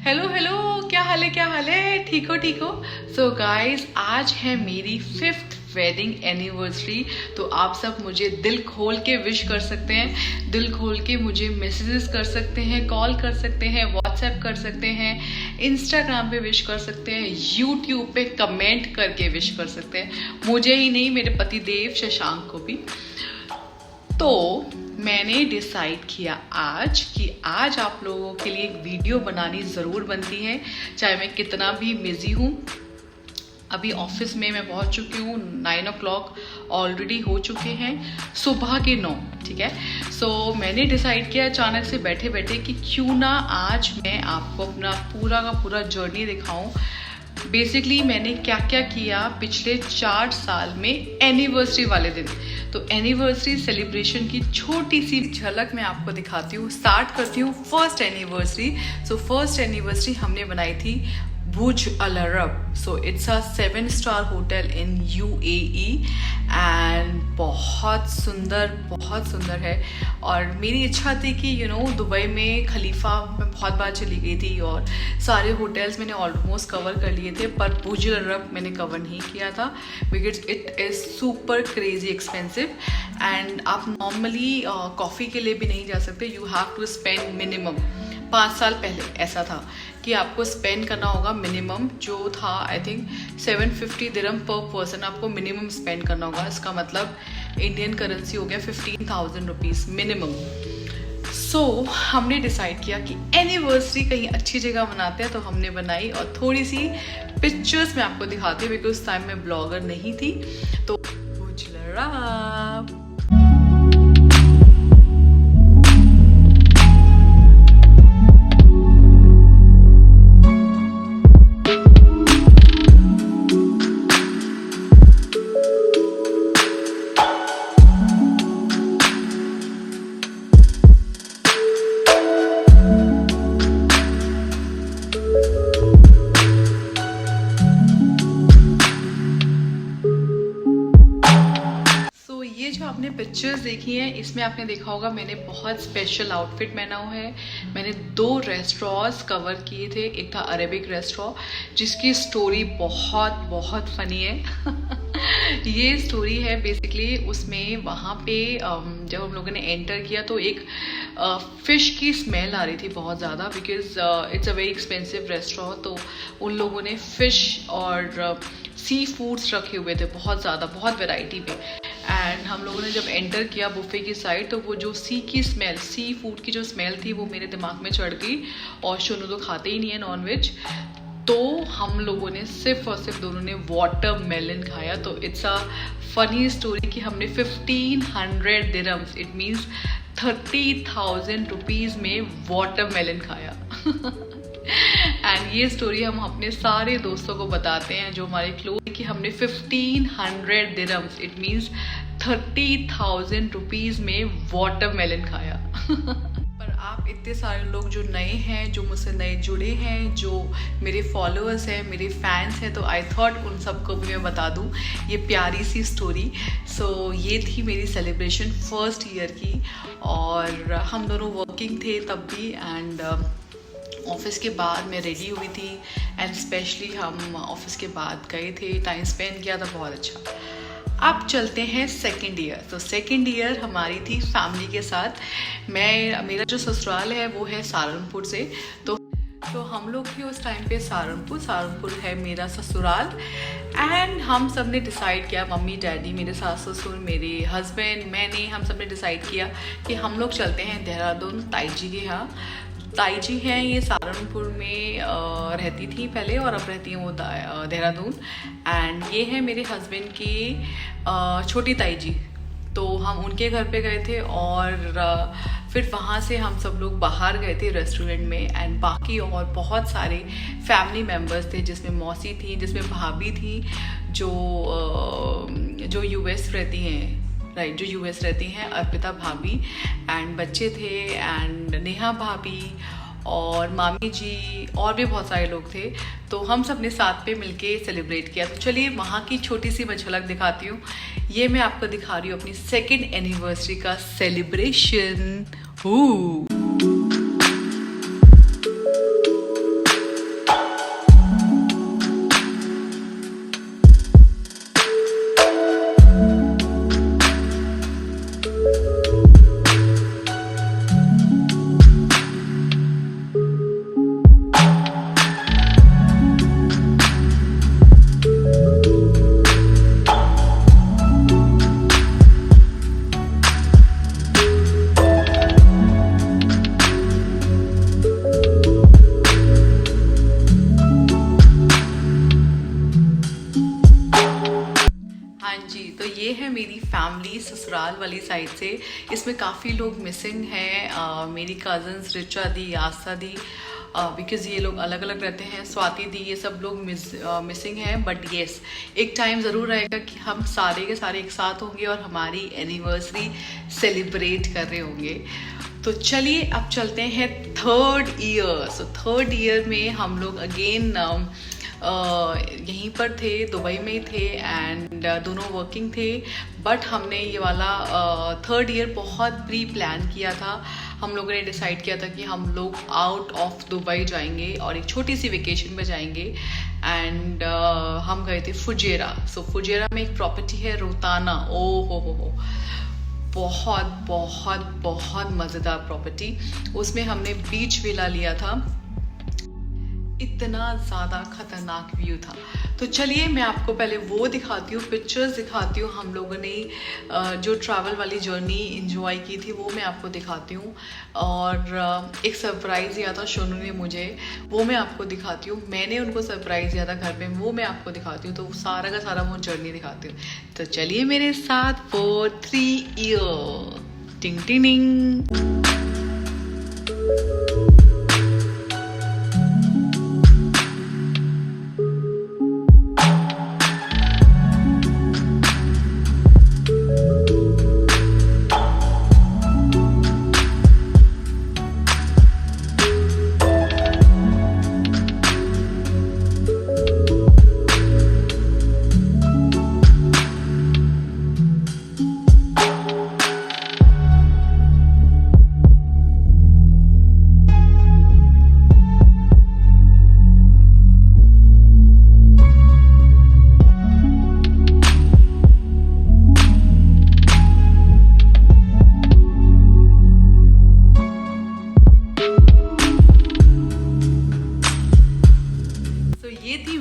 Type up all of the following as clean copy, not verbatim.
Hello hello, क्या हाल है, क्या हाल है? ठीक हो, ठीक हो? सो गाइस, आज है मेरी 5th वेडिंग एनिवर्सरी। तो आप सब मुझे दिल खोल के विश कर सकते हैं, दिल खोल के मुझे मैसेजेस कर सकते हैं, कॉल कर सकते हैं, व्हाट्सएप कर सकते हैं, इंस्टाग्राम पे विश कर सकते हैं, यूट्यूब पे कमेंट करके विश कर सकते हैं। मुझे ही नहीं, मेरे पति देव शशांक को भी। तो मैंने डिसाइड किया आज कि आज आप लोगों के लिए एक वीडियो बनानी ज़रूर बनती है, चाहे मैं कितना भी बिजी हूँ। अभी ऑफिस में मैं पहुँच चुकी हूँ, 9 o'clock ऑलरेडी हो चुके हैं, सुबह के 9। ठीक है, सो मैंने डिसाइड किया अचानक से बैठे बैठे कि क्यों ना आज मैं आपको अपना पूरा का पूरा जर्नी दिखाऊं। बेसिकली मैंने क्या क्या किया पिछले 4 साल में एनिवर्सरी वाले दिन। तो एनिवर्सरी सेलिब्रेशन की छोटी सी झलक मैं आपको दिखाती हूँ। स्टार्ट करती हूँ first anniversary. So first anniversary हमने बनाई थी Burj Al Arab. So it's a 7-star hotel in UAE and बहुत सुंदर है। और मेरी इच्छा थी कि दुबई में खलीफा मैं बहुत बार चली गई थी और सारे होटल्स मैंने ऑलमोस्ट कवर कर लिए थे, पर बुर्ज अल अरब मैंने कवर नहीं किया था because it is super crazy expensive. And आप नॉर्मली कॉफ़ी के लिए भी नहीं जा सकते। You have to spend minimum 5 साल पहले ऐसा था कि आपको स्पेंड करना होगा मिनिमम, जो था आई थिंक 750 दिरहम पर पर्सन आपको मिनिमम स्पेंड करना होगा। इसका मतलब इंडियन करेंसी हो गया 15,000 रुपीज़ मिनिमम। सो हमने डिसाइड किया कि एनिवर्सरी कहीं अच्छी जगह मनाते हैं, तो हमने बनाई। और थोड़ी सी पिक्चर्स मैं आपको दिखाती हूँ बिकॉज उस टाइम मैं ब्लॉगर नहीं थी। तो बुर्ज अल अरब, आपने पिक्चर्स देखी हैं, इसमें आपने देखा होगा मैंने बहुत स्पेशल आउटफिट पहना हुआ है। मैंने 2 रेस्टोरेंट्स कवर किए थे। एक था अरेबिक रेस्टोरेंट जिसकी स्टोरी बहुत फनी है। ये स्टोरी है बेसिकली, उसमें वहाँ पे जब हम लोगों ने एंटर किया तो एक फ़िश की स्मेल आ रही थी बहुत ज़्यादा because it's a very expensive restaurant. तो उन लोगों ने फ़िश और सी फूड्स रखे हुए थे बहुत ज़्यादा, बहुत वैरायटी में। एंड हम लोगों ने जब एंटर किया बुफे की साइड, तो वो जो सी फूड की जो स्मेल थी वो मेरे दिमाग में चढ़ गई। और शोनू तो खाते ही नहीं है नॉनवेज, तो हम लोगों ने सिर्फ और सिर्फ दोनों ने वाटरमेलन खाया। तो इट्स अ फनी स्टोरी कि हमने 1500 दिरहम्स, इट मीन्स 30,000 रुपीज़ में वाटरमेलन खाया। एंड ये स्टोरी हम अपने सारे दोस्तों को बताते हैं जो हमारे क्लोज, कि हमने 1500 दिरहम्स, इट मीन्स 30,000 रुपीज़ में वाटरमेलन खाया। पर आप इतने सारे लोग जो नए हैं, जो मुझसे नए जुड़े हैं, जो मेरे फॉलोअर्स हैं, मेरे फैंस हैं, तो आई थॉट उन सबको भी मैं बता दूं ये प्यारी सी स्टोरी। सो ये थी मेरी सेलिब्रेशन फर्स्ट ईयर की। और हम दोनों वर्किंग थे तब भी। एंड ऑफिस के बाद मैं रेडी हुई थी एंड स्पेशली हम ऑफिस के बाद गए थे, टाइम स्पेंड किया था, बहुत अच्छा। अब चलते हैं सेकेंड ईयर। तो सेकेंड ईयर हमारी थी फैमिली के साथ। मेरा जो ससुराल है वो है सहारनपुर से। तो हम लोग थे उस टाइम पे सहारनपुर है मेरा ससुराल। एंड हम सब ने डिसाइड किया, मम्मी डैडी, मेरे सास ससुर, मेरे हस्बैंड, मैंने, हम सब ने डिसाइड किया कि हम लोग चलते हैं देहरादून ताई जी के यहाँ। ताई जी हैं, ये सहारनपुर में रहती थी पहले और अब रहती हैं वो देहरादून। एंड ये है मेरे हस्बैंड की छोटी ताई जी। तो हम उनके घर पे गए थे और फिर वहाँ से हम सब लोग बाहर गए थे रेस्टोरेंट में। एंड बाकी और बहुत सारे फैमिली मेम्बर्स थे, जिसमें मौसी थी, जिसमें भाभी थी जो US रहती हैं, राइट, जो US रहती हैं, अर्पिता भाभी। एंड बच्चे थे एंड नेहा भाभी और मामी जी और भी बहुत सारे लोग थे। तो हम सब ने साथ पे मिलके सेलिब्रेट किया। तो चलिए वहाँ की छोटी सी मैं झलक दिखाती हूँ। ये मैं आपको दिखा रही हूँ अपनी 2nd एनिवर्सरी का सेलिब्रेशन। फैमिली ससुराल वाली साइड से। इसमें काफ़ी लोग मिसिंग हैं, मेरी cousins Richa the, Aastha the, because ये लोग अलग अलग रहते हैं, स्वाति दी, ये सब लोग मिसिंग हैं। बट येस, एक टाइम ज़रूर रहेगा कि हम सारे के सारे एक साथ होंगे और हमारी एनिवर्सरी सेलिब्रेट कर रहे होंगे। तो चलिए अब चलते हैं third year. So third year में हम लोग अगेन यहीं पर थे, दुबई में ही थे, एंड दोनों वर्किंग थे। बट हमने ये वाला थर्ड ईयर बहुत प्री प्लान किया था। हम लोगों ने डिसाइड किया था कि हम लोग आउट ऑफ दुबई जाएंगे और एक छोटी सी वेकेशन में जाएंगे। एंड हम गए थे फुजेरा। सो फुजेरा में एक प्रॉपर्टी है रोताना, ओ हो, बहुत बहुत बहुत मज़ेदार प्रॉपर्टी। उसमें हमने बीच विला लिया था, इतना ज़्यादा खतरनाक व्यू था। तो चलिए मैं आपको पहले वो दिखाती हूँ, पिक्चर्स दिखाती हूँ। हम लोगों ने जो ट्रैवल वाली जर्नी एंजॉय की थी वो मैं आपको दिखाती हूँ। और एक सरप्राइज़ दिया था शोनू ने मुझे, वो मैं आपको दिखाती हूँ। मैंने उनको सरप्राइज़ दिया था घर पे, वो मैं आपको दिखाती हूँ। तो सारा का सारा वो जर्नी दिखाती हूँ। तो चलिए मेरे साथ फॉर 3 ईयर। टिंग टिंग।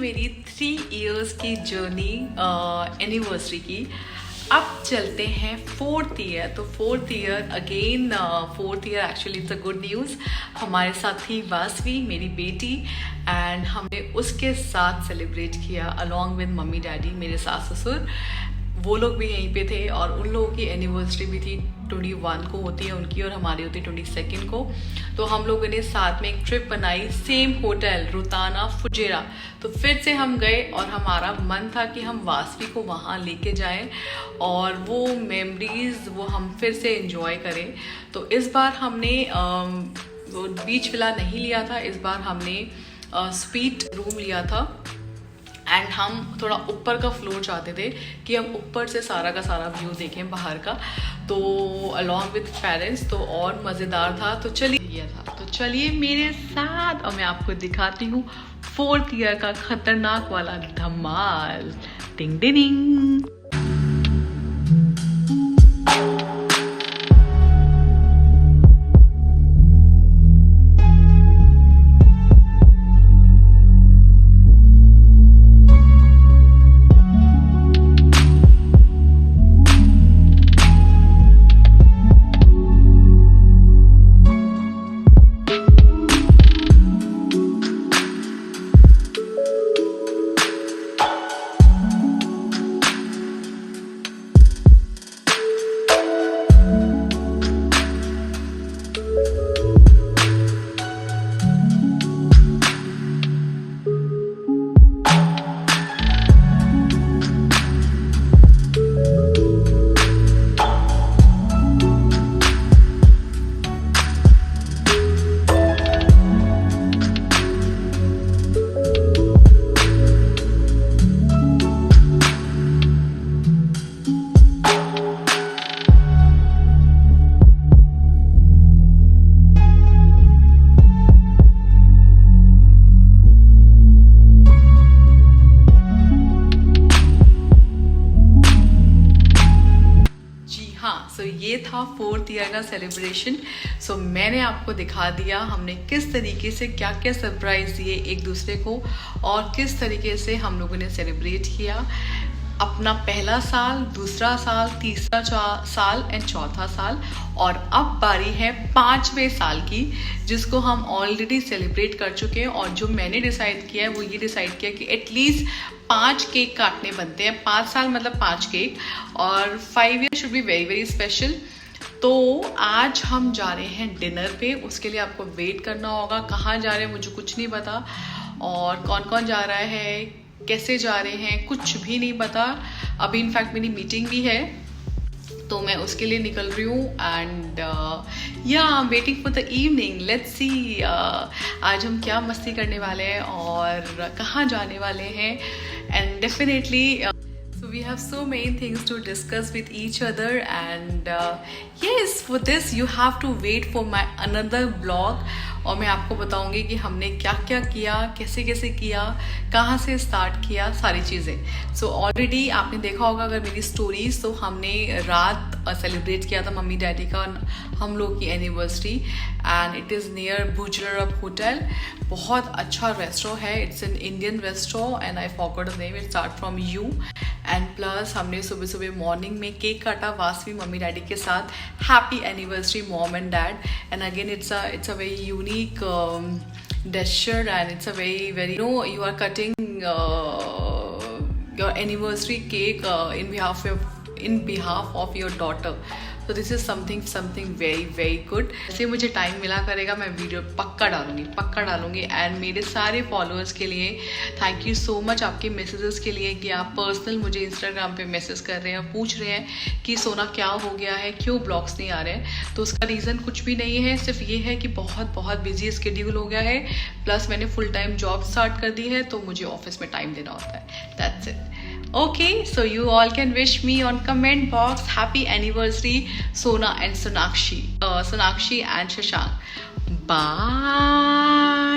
मेरी 3 इयर्स की जर्नी एनिवर्सरी की। अब चलते हैं 4th ईयर। तो 4th year again, 4th year actually it's a good news. हमारे साथ थी वासवी, मेरी बेटी, एंड हमने उसके साथ सेलिब्रेट किया अलॉन्ग विद मम्मी डैडी, मेरे सास ससुर, वो लोग भी यहीं पे थे। और उन लोगों की एनिवर्सरी भी थी 21 को होती है उनकी, और हमारी होती है 22 को। तो हम लोगों ने साथ में एक ट्रिप बनाई, सेम होटल रोताना फुजेरा। तो फिर से हम गए और हमारा मन था कि हम वासवी को वहाँ लेके जाएं और वो मेमोरीज वो हम फिर से एंजॉय करें। तो इस बार हमने वो बीच विला नहीं लिया था, इस बार हमने स्वीट रूम लिया था। एंड हम थोड़ा ऊपर का फ्लोर चाहते थे कि हम ऊपर से सारा का सारा व्यू देखें बाहर का। तो अलॉन्ग विथ पेरेंट्स तो और मज़ेदार था। तो चलिए मेरे साथ, और मैं आपको दिखाती हूँ 4th ईयर का खतरनाक वाला धमाल। टिंग टिंग। ये था 4th ईयर का सेलिब्रेशन। सो मैंने आपको दिखा दिया हमने किस तरीके से क्या क्या सरप्राइज़ दिए एक दूसरे को और किस तरीके से हम लोगों ने सेलिब्रेट किया। अपना पहला साल, दूसरा साल, तीसरा साल एंड चौथा साल, और अब बारी है 5वें साल की, जिसको हम ऑलरेडी सेलिब्रेट कर चुके हैं। और जो मैंने डिसाइड किया है वो ये डिसाइड किया कि एटलीस्ट 5 केक काटने बनते हैं। 5 साल मतलब 5 केक, और 5 year should be very very special. तो आज हम जा रहे हैं डिनर पे, उसके लिए आपको वेट करना होगा। कहाँ जा रहे हैं मुझे कुछ नहीं पता, और कौन कौन जा रहा है, कैसे जा रहे हैं, कुछ भी नहीं पता। अभी इनफैक्ट मेरी मीटिंग भी है, तो मैं उसके लिए निकल रही हूँ। एंड या I am waiting for the evening. Let's see आज हम क्या मस्ती करने वाले हैं और कहाँ जाने वाले हैं। And definitely so we have so many things to discuss with each other, and yes, for this you have to wait for my another vlog, और मैं आपको बताऊंगी कि हमने क्या क्या किया, कैसे कैसे किया, कहाँ से स्टार्ट किया, सारी चीज़ें। सो ऑलरेडी आपने देखा होगा अगर मेरी स्टोरीज, तो हमने रात सेलिब्रेट किया था मम्मी डैडी का, हम लोग की anniversary, and it is near Burj Al Arab hotel. बहुत अच्छा रेस्टोरेंट है, it's an Indian restaurant and I forgot the name, it start from U. And plus हमने सुबह सुबह मॉर्निंग में केक काटा वासवी मम्मी डैडी के साथ। Happy anniversary mom and dad. And again it's a very unique gesture, and it's a very you are cutting your anniversary cake in behalf of your daughter. So this is something very good. जैसे मुझे time मिला करेगा मैं video पक्का डालूंगी। And मेरे सारे followers के लिए थैंक यू सो मच, आपके मैसेजेस के लिए कि आप पर्सनल मुझे इंस्टाग्राम पे मैसेज कर रहे हैं, पूछ रहे हैं कि सोना क्या हो गया है, क्यों ब्लॉग्स नहीं आ रहे हैं। तो उसका रीज़न कुछ भी नहीं है, सिर्फ ये है कि बहुत बिजी स्केड्यूल हो गया है, प्लस मैंने फुल टाइम जॉब स्टार्ट कर दी है, तो मुझे ऑफिस में टाइम देना होता है। That's it. Okay, so you all can wish me on comment box happy anniversary Sona and Sonakshi and Shashank. Bye.